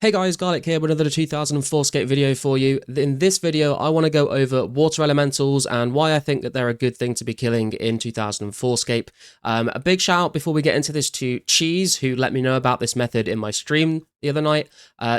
Hey guys, Garlic here with another 2004scape video for you. In this video, I want to go over water elementals and why I think that they're a good thing to be killing in 2004scape. A big shout out before we get into this to Cheese, who let me know about this method in my stream the other night.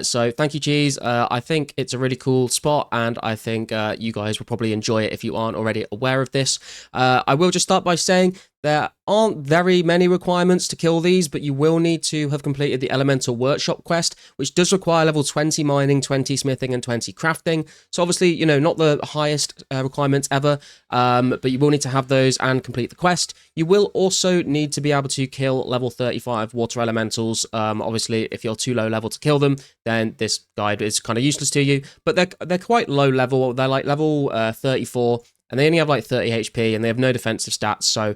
So thank you, Cheese. I think it's a really cool spot, and I think you guys will probably enjoy it if you aren't already aware of this. I will just start by saying there aren't very many requirements to kill these, but you will need to have completed the Elemental Workshop quest, which does require level 20 mining, 20 smithing, and 20 crafting. So obviously, you know, not the highest requirements ever, but you will need to have those and complete the quest. You will also need to be able to kill level 35 water elementals. Obviously, if you're too low level to kill them, then this guide is kind of useless to you, but they're quite low level. They're like level 34, and they only have like 30 HP, and they have no defensive stats, so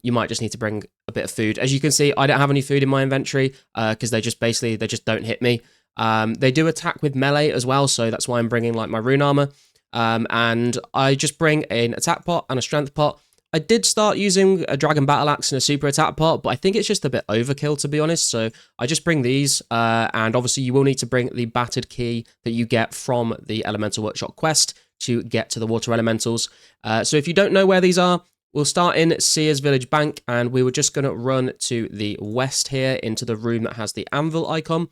you might just need to bring a bit of food. As you can see, I don't have any food in my inventory because they just don't hit me. They do attack with melee as well, so that's why I'm bringing like my rune armor. And I just bring an attack pot and a strength pot. I did start using a dragon battle axe and a super attack pot, but I think it's just a bit overkill, to be honest. So I just bring these, and obviously you will need to bring the battered key that you get from the Elemental Workshop quest to get to the water elementals. So if you don't know where these are, we'll start in Sears Village Bank, and we were just going to run to the west here into the room that has the anvil icon.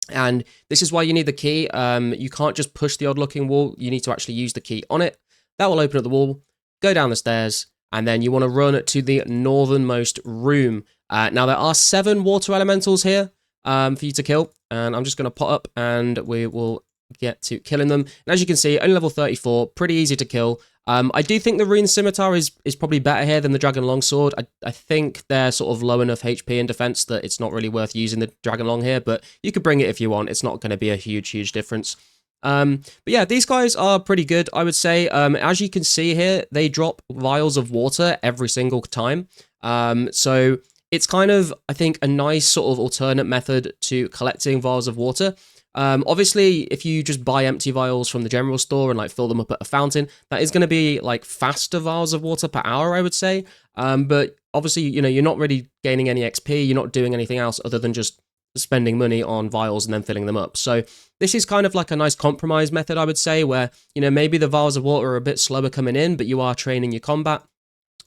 And this is why you need the key. You can't just push the odd-looking wall. You need to actually use the key on it. That will open up the wall, go down the stairs, and then you want to run to the northernmost room. Now, there are 7 water elementals here for you to kill, and I'm just going to pot up, and we will get to killing them. And as you can see, only level 34, pretty easy to kill. I do think the Rune Scimitar is probably better here than the Dragon Longsword. I think they're sort of low enough HP and defense that it's not really worth using the Dragon Long here, but you could bring it if you want. It's not going to be a huge difference. But yeah, these guys are pretty good, I would say. As you can see here, they drop vials of water every single time. So it's kind of, I think, a nice sort of alternate method to collecting vials of water. Obviously, if you just buy empty vials from the general store and like fill them up at a fountain, that is going to be like faster vials of water per hour, I would say. But obviously, you know, you're not really gaining any XP. You're not doing anything else other than just spending money on vials and then filling them up. So this is kind of like a nice compromise method, I would say, where, you know, maybe the vials of water are a bit slower coming in, but you are training your combat,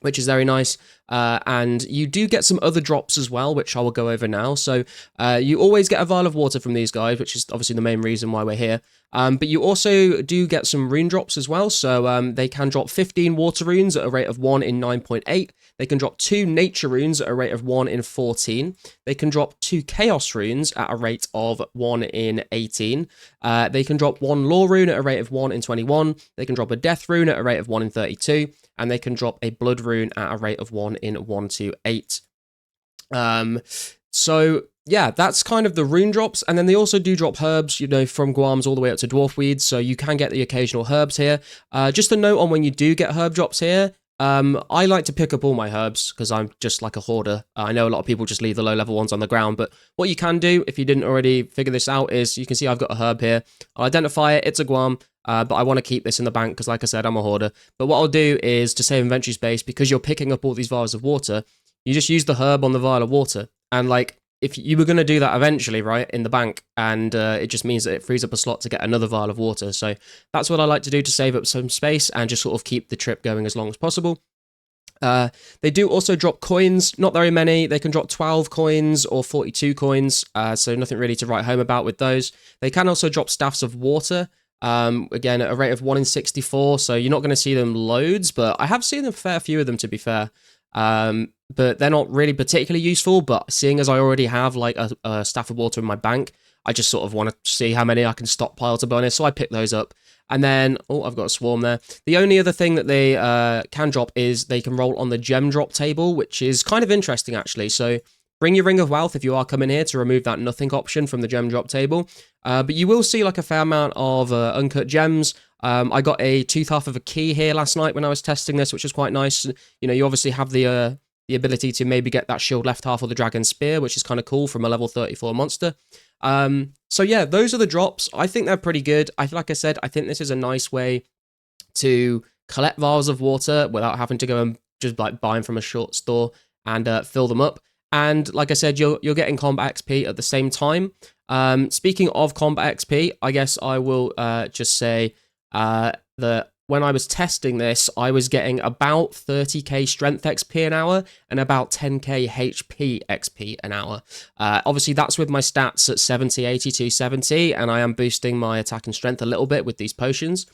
which is very nice. And you do get some other drops as well, which I will go over now. So you always get a vial of water from these guys, which is obviously the main reason why we're here. But you also do get some rune drops as well. So they can drop 15 water runes at a rate of 1 in 9.8. They can drop 2 nature runes at a rate of 1 in 14. They can drop 2 chaos runes at a rate of 1 in 18. They can drop 1 lore rune at a rate of 1 in 21. They can drop a death rune at a rate of 1 in 32. And they can drop a blood rune at a rate of 1 in 1 to 8. So yeah, that's kind of the rune drops. And then they also do drop herbs, you know, from guams all the way up to dwarf weeds. So you can get the occasional herbs here. Just a note on when you do get herb drops here. I like to pick up all my herbs because I'm just like a hoarder. I know a lot of people just leave the low level ones on the ground, but what you can do if you didn't already figure this out is you can see I've got a herb here. I'll identify it. It's a guam. But I want to keep this in the bank because, like I said, I'm a hoarder. But what I'll do is, to save inventory space, because you're picking up all these vials of water, you just use the herb on the vial of water. And, like, if you were going to do that eventually, right, in the bank, and it just means that it frees up a slot to get another vial of water. So that's what I like to do to save up some space and just sort of keep the trip going as long as possible. They do also drop coins, not very many. They can drop 12 coins or 42 coins, so nothing really to write home about with those. They can also drop staffs of water. Again, at a rate of 1 in 64, so you're not going to see them loads, but I have seen a fair few of them, to be fair. But they're not really particularly useful, but seeing as I already have like a staff of water in my bank, I just sort of want to see how many I can stockpile, to be honest, so I pick those up. And then, oh, I've got a swarm there. The only other thing that they can drop is they can roll on the gem drop table, which is kind of interesting, actually. So bring your Ring of Wealth if you are coming here to remove that nothing option from the gem drop table. But you will see like a fair amount of uncut gems. I got a tooth half of a key here last night when I was testing this, which was quite nice. You know, you obviously have the ability to maybe get that shield left half or the dragon spear, which is kind of cool from a level 34 monster. So yeah, those are the drops. I think they're pretty good. Like I said, I think this is a nice way to collect vials of water without having to go and just like buy them from a short store and fill them up. And like I said, you're getting combat XP at the same time. Speaking of combat XP, I guess I will just say that when I was testing this, I was getting about 30k strength XP an hour and about 10k HP XP an hour. Obviously, that's with my stats at 70, 82, 70, and I am boosting my attack and strength a little bit with these potions.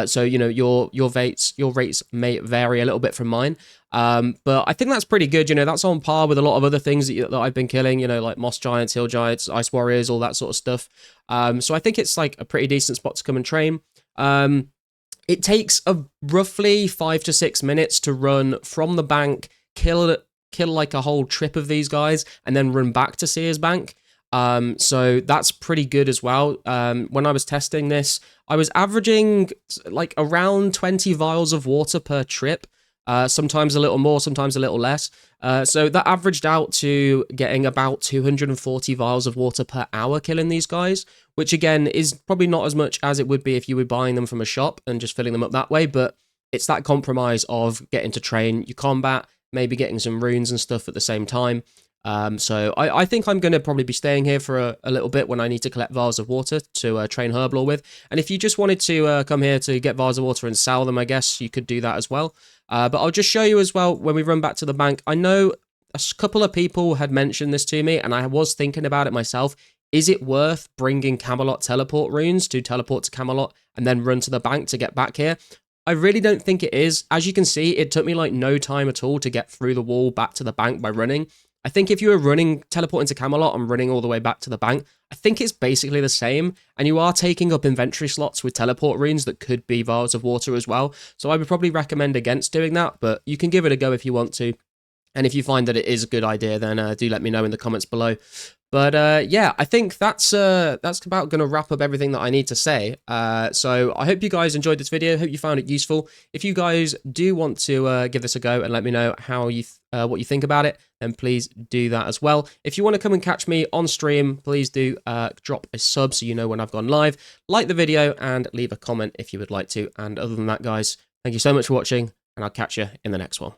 So you know your rates may vary a little bit from mine, but I think that's pretty good. You know, that's on par with a lot of other things that I've been killing. You know, like moss giants, hill giants, ice warriors, all that sort of stuff. So I think it's like a pretty decent spot to come and train. It takes roughly 5 to 6 minutes to run from the bank, kill like a whole trip of these guys, and then run back to Seer's Bank. So that's pretty good as well. When I was testing this, I was averaging like around 20 vials of water per trip. Sometimes a little more, sometimes a little less. So that averaged out to getting about 240 vials of water per hour killing these guys, which again is probably not as much as it would be if you were buying them from a shop and just filling them up that way, but it's that compromise of getting to train your combat, maybe getting some runes and stuff at the same time. So I think I'm going to probably be staying here for a little bit when I need to collect vials of water to train Herblore with. And if you just wanted to come here to get vials of water and sell them, I guess you could do that as well. But I'll just show you as well when we run back to the bank. I know a couple of people had mentioned this to me, and I was thinking about it myself. Is it worth bringing Camelot teleport runes to teleport to Camelot and then run to the bank to get back here? I really don't think it is. As you can see, it took me like no time at all to get through the wall back to the bank by running. I think if you were teleporting to Camelot and running all the way back to the bank, I think it's basically the same, and you are taking up inventory slots with teleport runes that could be vials of water as well, so I would probably recommend against doing that, but you can give it a go if you want to, and if you find that it is a good idea, then do let me know in the comments below. But yeah, I think that's about going to wrap up everything that I need to say. So I hope you guys enjoyed this video. Hope you found it useful. If you guys do want to give this a go and let me know how you what you think about it, then please do that as well. If you want to come and catch me on stream, please do drop a sub so you know when I've gone live. Like the video and leave a comment if you would like to. And other than that, guys, thank you so much for watching, and I'll catch you in the next one.